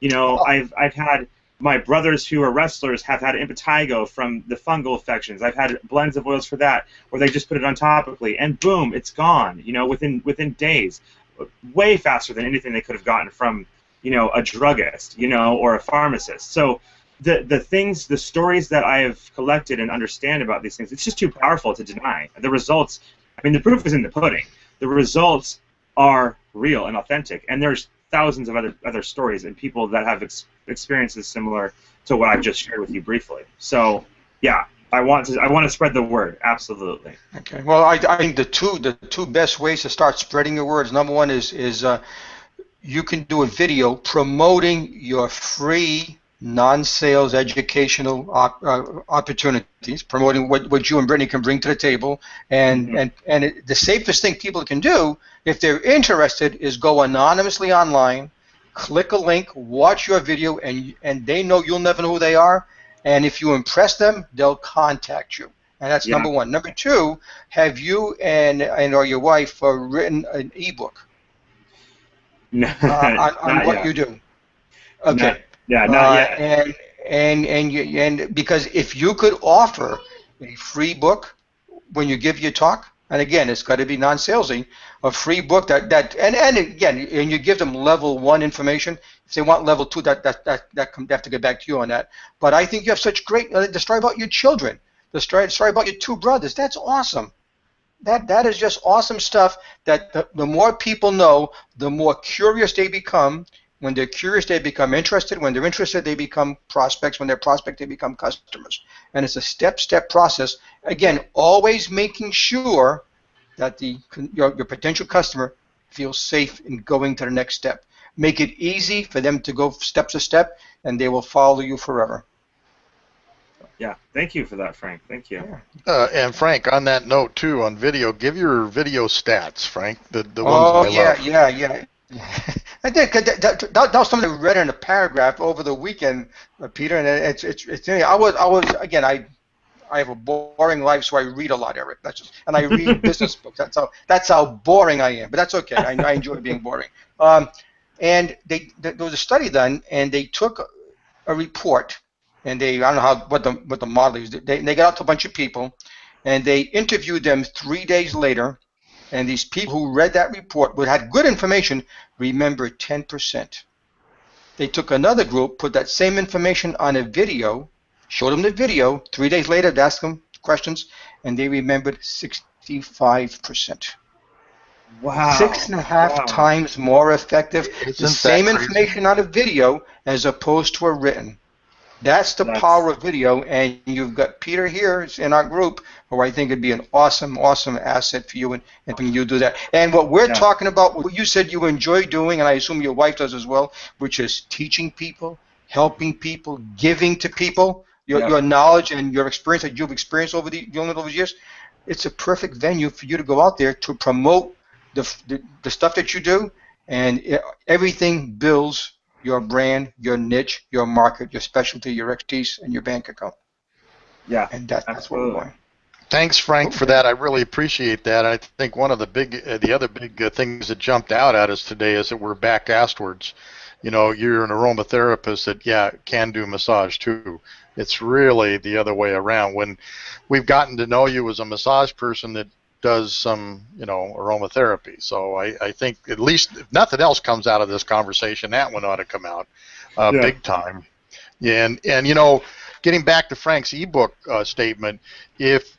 I've had my brothers who are wrestlers have had impetigo from the fungal infections. I've had blends of oils for that, where they just put it on topically, and boom, it's gone. Within days, way faster than anything they could have gotten from, a druggist, or a pharmacist. So the stories that I have collected and understand about these things, it's just too powerful to deny. The results, the proof is in the pudding. The results are real and authentic, and there's thousands of other stories and people that have experiences similar to what I've just shared with you briefly. So, yeah, I want to spread the word, absolutely. Okay. Well, I think the two best ways to start spreading your words. Number one is you can do a video promoting your free non-sales educational opportunities, promoting what you and Brittany can bring to the table, and the safest thing people can do, if they're interested, is go anonymously online, click a link, watch your video, and they know you'll never know who they are, and if you impress them, they'll contact you. And that's number one. Number two, have you and or your wife written an ebook on what you do? Okay. Not yet. And because if you could offer a free book when you give your talk, and again, it's got to be non-salesy, a free book and you give them level 1 information. If they want level 2, they have to get back to you on that. But I think you have such great the story about your children, the story about your 2 brothers. That's awesome. That is just awesome stuff. That the more people know, the more curious they become. When they're curious, they become interested. When they're interested, they become prospects. When they're prospects, they become customers. And it's a step-step process. Again, always making sure that your potential customer feels safe in going to the next step. Make it easy for them to go step to step, and they will follow you forever. Yeah, thank you for that, Frank. Thank you. And Frank, on that note too, on video, give your video stats, Frank. The ones that I love. Yeah. I did. That was something I read in a paragraph over the weekend, Peter, and it's. I have a boring life, so I read a lot, Eric. And I read business books. That's how boring I am. But that's okay. I enjoy being boring. And there was a study done, and they took a report, and I don't know what the model is. They got out to a bunch of people, and they interviewed them 3 days later. And these people who read that report but had good information remembered 10%. They took another group, put that same information on a video, showed them the video. 3 days later, asked them questions, and they remembered 65%. Wow. 6.5 times more effective. Isn't The same that crazy? information on a video as opposed to a written. That's the power of video, and you've got Peter here in our group, who I think would be an awesome, awesome asset for you, and when you do that. And what we're talking about, what you said you enjoy doing, and I assume your wife does as well, which is teaching people, helping people, giving to people, your knowledge and your experience that you've experienced over the years. It's a perfect venue for you to go out there to promote the stuff that you do, and everything builds your brand, your niche, your market, your specialty, your expertise, and your bank account. Yeah, and that's what we're going. Thanks, Frank, for that. I really appreciate that. I think one of the other big things that jumped out at us today is that we're back askwards. You know, you're an aromatherapist that, can do massage too. It's really the other way around. When we've gotten to know you as a massage person that does some, aromatherapy. So I think at least if nothing else comes out of this conversation, that one ought to come out big time. And getting back to Frank's ebook statement, if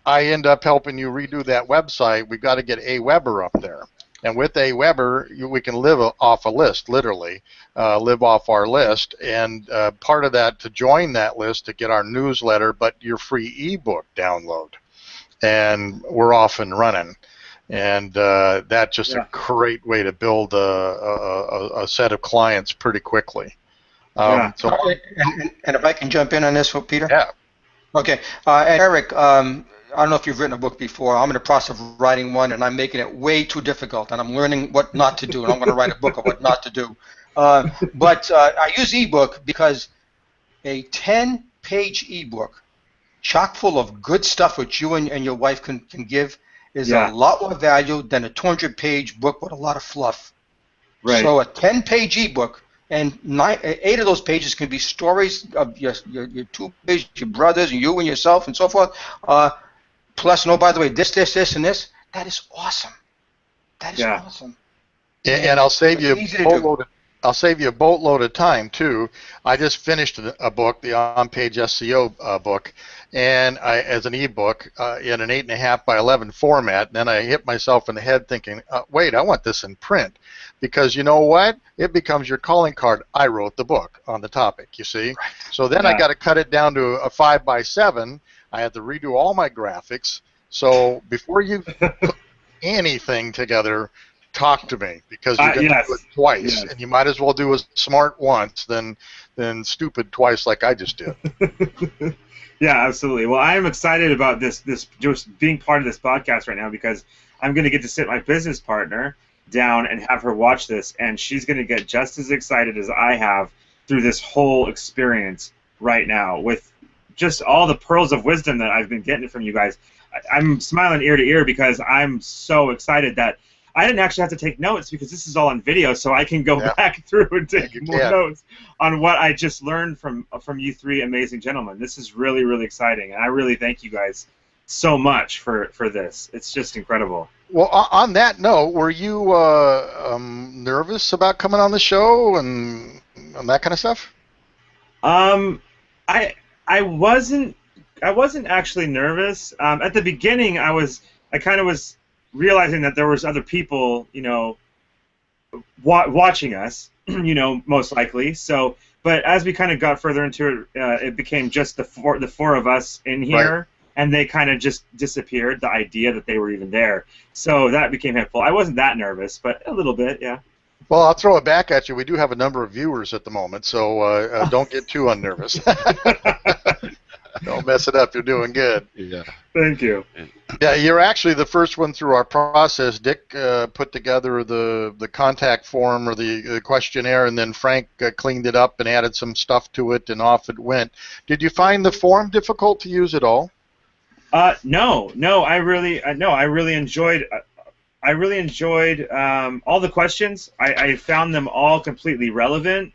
I end up helping you redo that website, we've got to get AWeber up there. And with AWeber, we can live off a list, literally, live off our list. And part of that, to join that list, to get our newsletter, but your free ebook download. And we're off and running. And that's just a great way to build a set of clients pretty quickly. And if I can jump in on this, Peter? Yeah. Okay. Eric, I don't know if you've written a book before. I'm in the process of writing one, and I'm making it way too difficult, and I'm learning what not to do, and I'm going to write a book of what not to do. But I use ebook because a 10-page ebook chock full of good stuff which you and your wife can give is a lot more value than a 200-page book with a lot of fluff. Right. So a 10-page ebook, and 8 of those pages can be stories of your two kids, your brothers, and you and yourself, and so forth. Plus, by the way, this, and this. That is awesome. That is awesome. And I'll save you a boatload of time too. I just finished a book, the on-page SEO book, and as an ebook in an 8.5 by 11 format. And then I hit myself in the head thinking, wait, I want this in print, because you know what? It becomes your calling card. I wrote the book on the topic. You see. Right. So then I got to cut it down to a 5 by 7. I had to redo all my graphics. So before you put anything together, talk to me, because you're going to do it twice, and you might as well do it smart once than stupid twice like I just did. Yeah, absolutely. Well, I am excited about this just being part of this podcast right now, because I'm going to get to sit my business partner down and have her watch this, and she's going to get just as excited as I have through this whole experience right now with just all the pearls of wisdom that I've been getting from you guys. I'm smiling ear to ear because I'm so excited that I didn't actually have to take notes, because this is all on video, so I can go back through and take more notes on what I just learned from you three amazing gentlemen. This is really, really exciting, and I really thank you guys so much for this. It's just incredible. Well, on that note, were you nervous about coming on the show and that kind of stuff? I wasn't actually nervous. At the beginning, I kind of was realizing that there was other people, watching us, most likely. So, but as we kind of got further into it, it became just the four of us in here, and they kind of just disappeared. The idea that they were even there, so that became helpful. I wasn't that nervous, but a little bit, yeah. Well, I'll throw it back at you. We do have a number of viewers at the moment, so don't get too unnervous. Don't mess it up. You're doing good. Yeah. Thank you. Yeah, you're actually the first one through our process. Dick put together the contact form or the questionnaire, and then Frank cleaned it up and added some stuff to it, and off it went. Did you find the form difficult to use at all? No. I really enjoyed. I really enjoyed all the questions. I found them all completely relevant,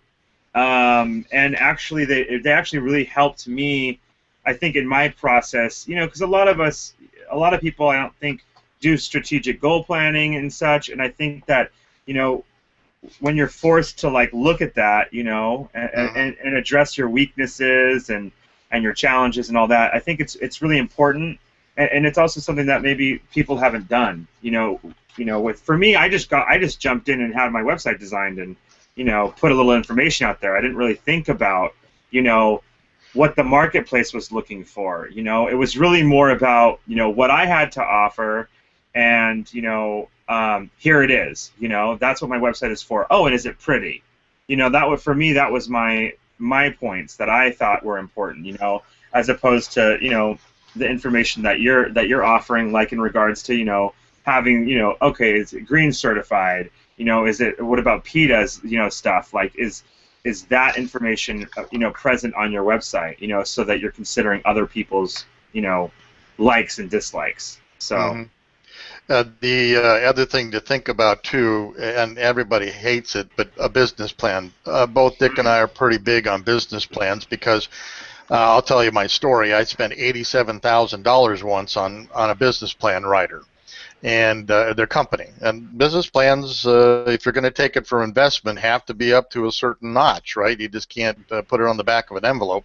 and actually they actually really helped me, I think, in my process. Because a lot of people, I don't think, do strategic goal planning and such. And I think that, when you're forced to look at that, and address your weaknesses and and your challenges and all that. I think it's really important, and it's also something that maybe people haven't done. For me, I just jumped in and had my website designed and put a little information out there. I didn't really think about what the marketplace was looking for. It was really more about what I had to offer, and here it is. That's what my website is for. Oh, and is it pretty? For me, that was my points that I thought were important. As opposed to the information that you're offering, like in regards to having okay, is it green certified? What about PETA's stuff? Like is that information present on your website, so that you're considering other people's likes and dislikes. So the other thing to think about too, and everybody hates it, but a business plan. Both Dick and I are pretty big on business plans because I'll tell you my story. I spent $87,000 once on a business plan writer and their company. And business plans, if you're going to take it for investment, have to be up to a certain notch, right? You just can't put it on the back of an envelope.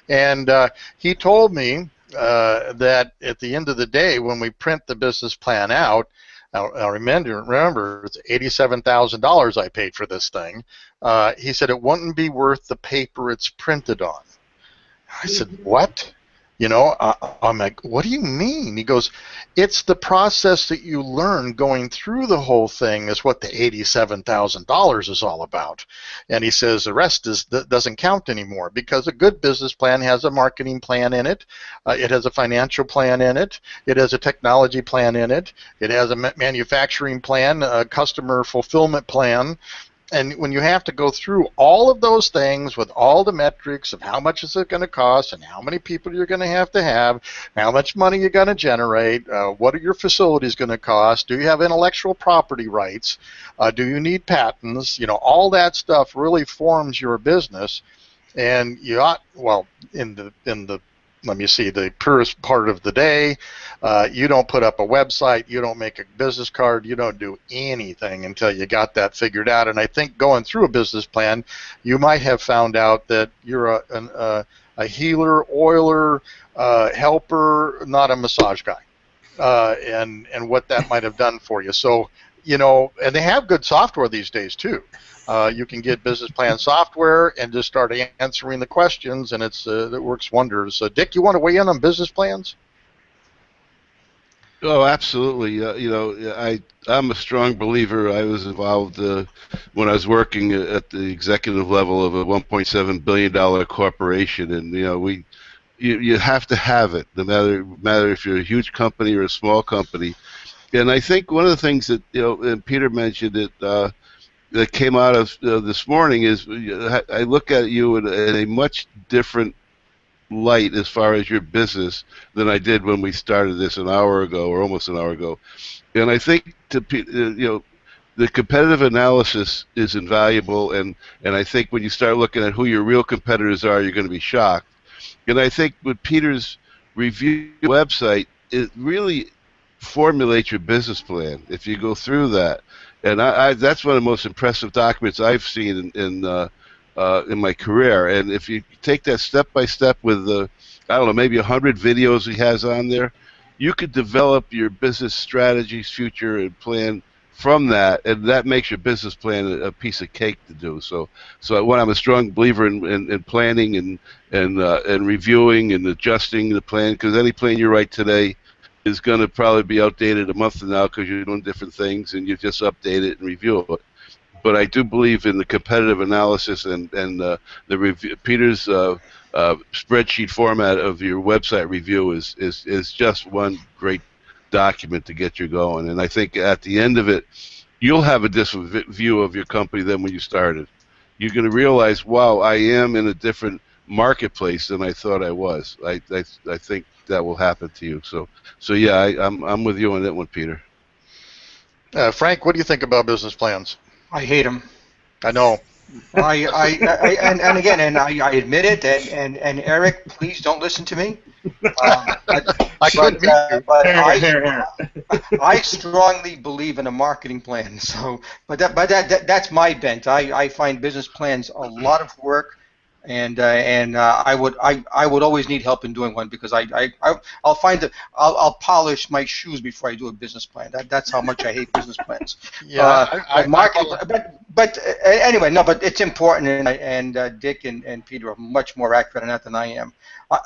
And he told me that at the end of the day, when we print the business plan out, now remember it's $87,000 I paid for this thing. He said it wouldn't be worth the paper it's printed on. I said, what? I'm like, what do you mean? He goes, it's the process that you learn going through the whole thing is what the $87,000 is all about. And he says the rest doesn't count anymore because a good business plan has a marketing plan in it. It has a financial plan in it. It has a technology plan in it. It has a manufacturing plan, a customer fulfillment plan. And when you have to go through all of those things with all the metrics of how much is it going to cost and how many people you're going to have, how much money you're going to generate, what are your facilities going to cost, do you have intellectual property rights, do you need patents, all that stuff really forms your business. And you ought, well, in the let me see, the purest part of the day, you don't put up a website, you don't make a business card, you don't do anything until you got that figured out. And I think going through a business plan, you might have found out that you're a healer, oiler, helper, not a massage guy, and what that might have done for you. So, and they have good software these days too. You can get business plan software and just start answering the questions, and it works wonders. Dick, you want to weigh in on business plans? Oh, absolutely. I'm a strong believer. I was involved when I was working at the executive level of a $1.7 billion corporation, and you have to have it, no matter if you're a huge company or a small company. And I think one of the things that and Peter mentioned it. That came out of this morning is I look at you in a much different light as far as your business than I did when we started this an hour ago or almost an hour ago. And I think the competitive analysis is invaluable, and I think when you start looking at who your real competitors are, you're going to be shocked. And I think with Peter's review website, it really formulates your business plan if you go through that. And that's one of the most impressive documents I've seen in my career. And if you take that step by step with maybe 100 videos he has on there, you could develop your business strategies, future, and plan from that, and that makes your business plan a piece of cake to do. So when I'm a strong believer in planning and reviewing and adjusting the plan, because any plan you write today is going to probably be outdated a month from now because you're doing different things and you just update it and review it. But I do believe in the competitive analysis and the review. Peter's spreadsheet format of your website review is just one great document to get you going. And I think at the end of it, you'll have a different view of your company than when you started. You're going to realize, wow, I am in a different marketplace than I thought I was. I think that will happen to you. So yeah, I'm with you on that one, Peter. Frank, what do you think about business plans? I hate them. I know. And again, I admit it. And Eric, please don't listen to me. I couldn't meet you. But I strongly believe in a marketing plan. So, but that's my bent. I find business plans a lot of work. I would always need help in doing one because I'll find that I'll polish my shoes before I do a business plan. That's how much I hate business plans. Yeah, Anyway, no, but it's important, and Dick and Peter are much more accurate on that than I am.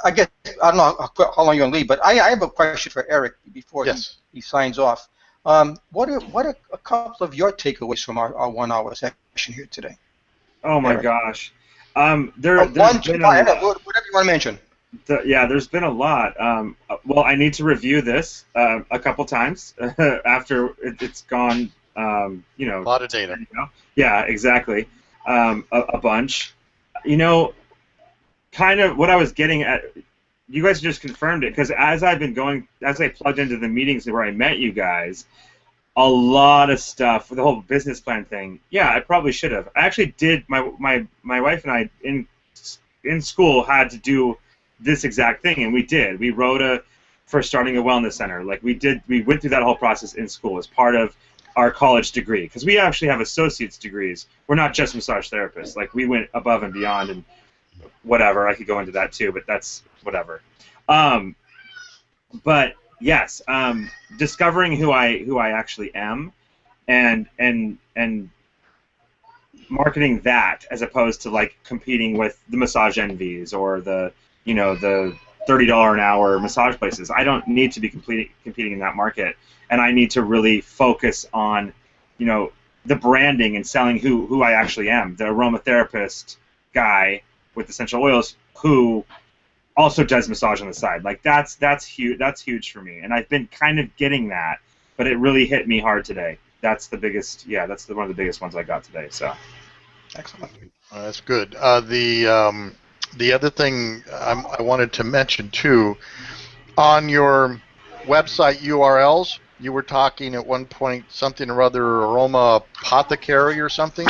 I guess I don't know how long you're gonna leave, but I have a question for Eric before he signs off. What are a couple of your takeaways from our 1 hour session here today? Oh my Eric? gosh. Whatever you want to mention. There's been a lot. Well, I need to review this a couple times after it's gone. A lot of data. Yeah, exactly. A bunch. Kind of what I was getting at. You guys just confirmed it because as I plugged into the meetings where I met you guys, a lot of stuff for the whole business plan thing. Yeah, I probably should have. I actually did. My wife and I in school had to do this exact thing, and we did. We wrote for starting a wellness center. Like we went through that whole process in school as part of our college degree because we actually have associate's degrees. We're not just massage therapists. Like we went above and beyond and whatever. I could go into that too, but that's whatever. But yes, discovering who I actually am, and marketing that as opposed to like competing with the massage envies or the $30 an hour massage places. I don't need to be competing in that market, and I need to really focus on the branding and selling who I actually am, the aromatherapist guy with essential oils who also does massage on the side. Like that's huge. That's huge for me, and I've been kind of getting that, but it really hit me hard today. That's the biggest. Yeah, that's one of the biggest ones I got today. So, excellent. That's good. The other thing I wanted to mention too, on your website URLs, you were talking at one point something or other aroma apothecary or something.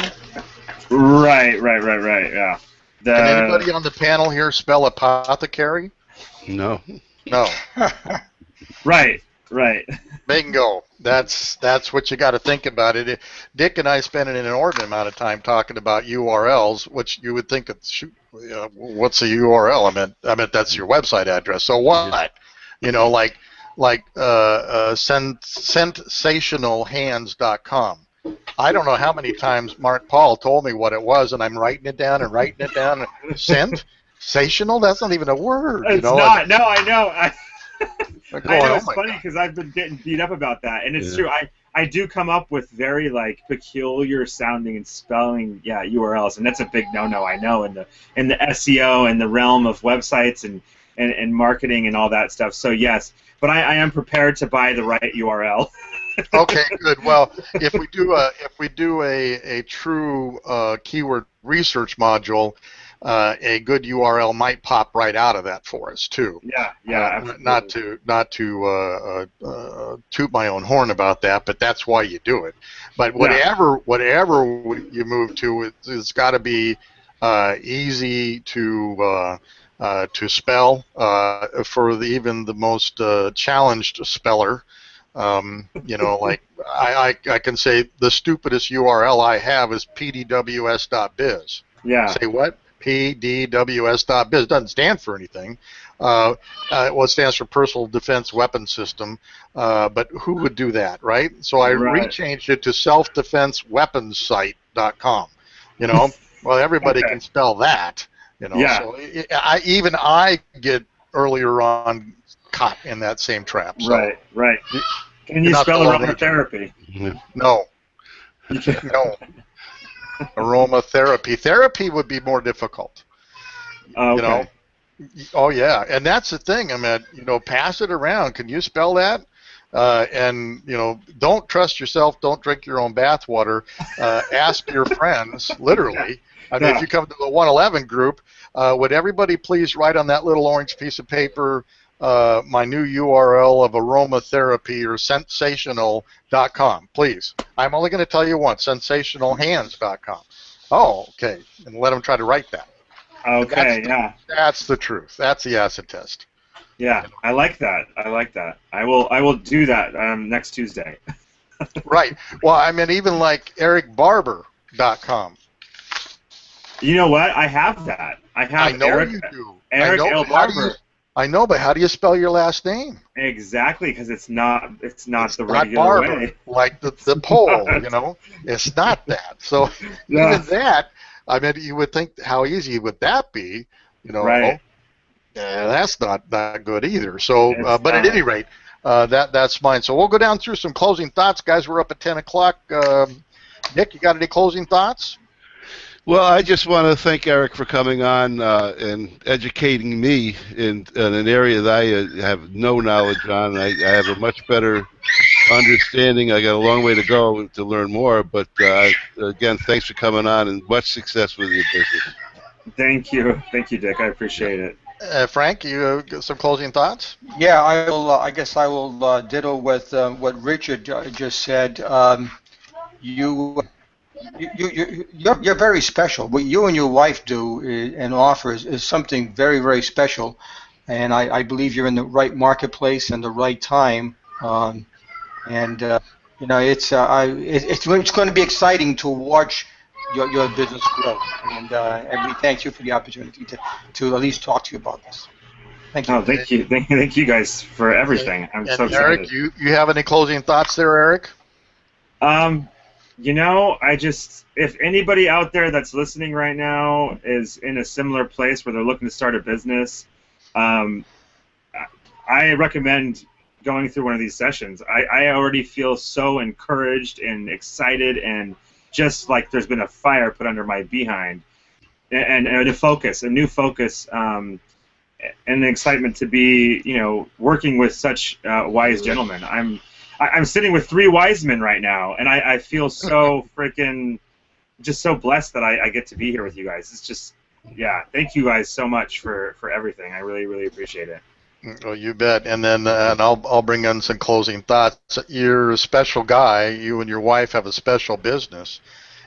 Right. Yeah. Can anybody on the panel here spell apothecary? No. No. Right. Bingo. That's what you got to think about it. Dick and I spent an inordinate amount of time talking about URLs, which you would think, what's a URL? I meant that's your website address. So what? Like sensationalhands.com. I don't know how many times Mark Paul told me what it was, and I'm writing it down. Sensational? That's not even a word. It's not. No, I know. I know it's funny because I've been getting beat up about that, and it's true. I do come up with very peculiar sounding and spelling URLs, and that's a big no-no. I know in the SEO and the realm of websites and marketing and all that stuff. So yes, but I am prepared to buy the right URL. Okay, good. Well, if we do a true keyword research module, a good URL might pop right out of that for us too. Yeah. Not to toot my own horn about that, but that's why you do it. But whatever you move to, it's got to be easy to spell for even the most challenged speller. I can say the stupidest URL I have is pdws.biz. Yeah. Say what? pdws.biz. Doesn't stand for anything. Well, it stands for Personal Defense Weapon System, but who would do that, right? So I rechanged it to selfdefenseweaponsite.com. Well, everybody can spell that. Yeah. So I get earlier on caught in that same trap. So right. Can you spell aromatherapy? No. No. Aromatherapy. Therapy would be more difficult. Okay. Oh yeah, and that's the thing. Pass it around. Can you spell that? And don't trust yourself. Don't drink your own bathwater. Ask your friends. Literally. If you come to the 111 group, would everybody please write on that little orange piece of paper my new URL of aromatherapy or sensational.com, please. I'm only going to tell you once, sensationalhands.com. Oh, okay, and let them try to write that. Okay, That's the truth. That's the acid test. Yeah, I like that. I will do that next Tuesday. Right. Well, even like ericbarbour.com. You know what? I have that. I I have know Eric you do. Eric L. Barbour. I know, but how do you spell your last name? Exactly, because it's not It's the not regular Barber, way. like the It's pole, not. you know. It's not that. So Yeah. even that, I mean, you would think how easy would that be, you know? Right. That's not good either. So, It's but at any not. rate, that's mine. So we'll go down through some closing thoughts, guys. We're up at 10 o'clock. Nick, you got any closing thoughts? Well, I just want to thank Eric for coming on and educating me in an area that I have no knowledge on. I have a much better understanding. I got a long way to go to learn more, but again, thanks for coming on and much success with your business. Thank you, Dick. I appreciate it. Frank, you got some closing thoughts? Yeah, I will. I guess I will ditto with what Richard just said. You, you're very special. What you and your wife do and offer is something very, very special, and I believe you're in the right marketplace and the right time. And you know, it's going to be exciting to watch your business grow. And we thank you for the opportunity to at least talk to you about this. Thank you. Oh, thank you guys for everything. I'm so And Eric, excited. you have any closing thoughts there, Eric? You know, if anybody out there that's listening right now is in a similar place where they're looking to start a business, I recommend going through one of these sessions. I already feel so encouraged and excited and just like there's been a fire put under my behind and a new focus, and the excitement to be, you know, working with such wise gentlemen. I'm sitting with 3 wise men right now, and I feel so freaking just so blessed that I get to be here with you guys. It's just, yeah, thank you guys so much for everything. I really, really appreciate it. Well, you bet. And then and I'll bring in some closing thoughts. You're a special guy. You and your wife have a special business.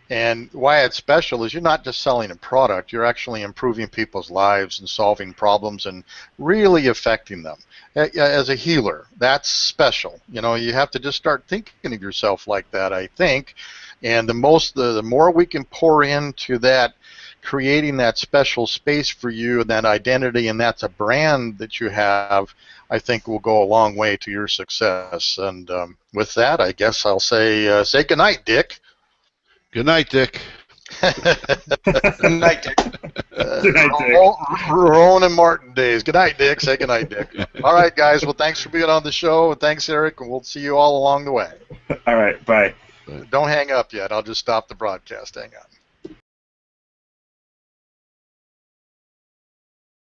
And why it's special is you're not just selling a product, you're actually improving people's lives and solving problems and really affecting them. As a healer, that's special. You know, you have to just start thinking of yourself like that, I think. And the more we can pour into that, creating that special space for you and that identity, and that's a brand that you have, I think will go a long way to your success. And with that, I guess I'll say good night, Dick. Good night, Dick. Good night, Dick. Good night, Dick. Rowan and Martin days. Good night, Dick. Say good night, Dick. All right, guys. Well, thanks for being on the show, and thanks, Eric, and we'll see you all along the way. All right, bye. Don't hang up yet. I'll just stop the broadcast. Hang on.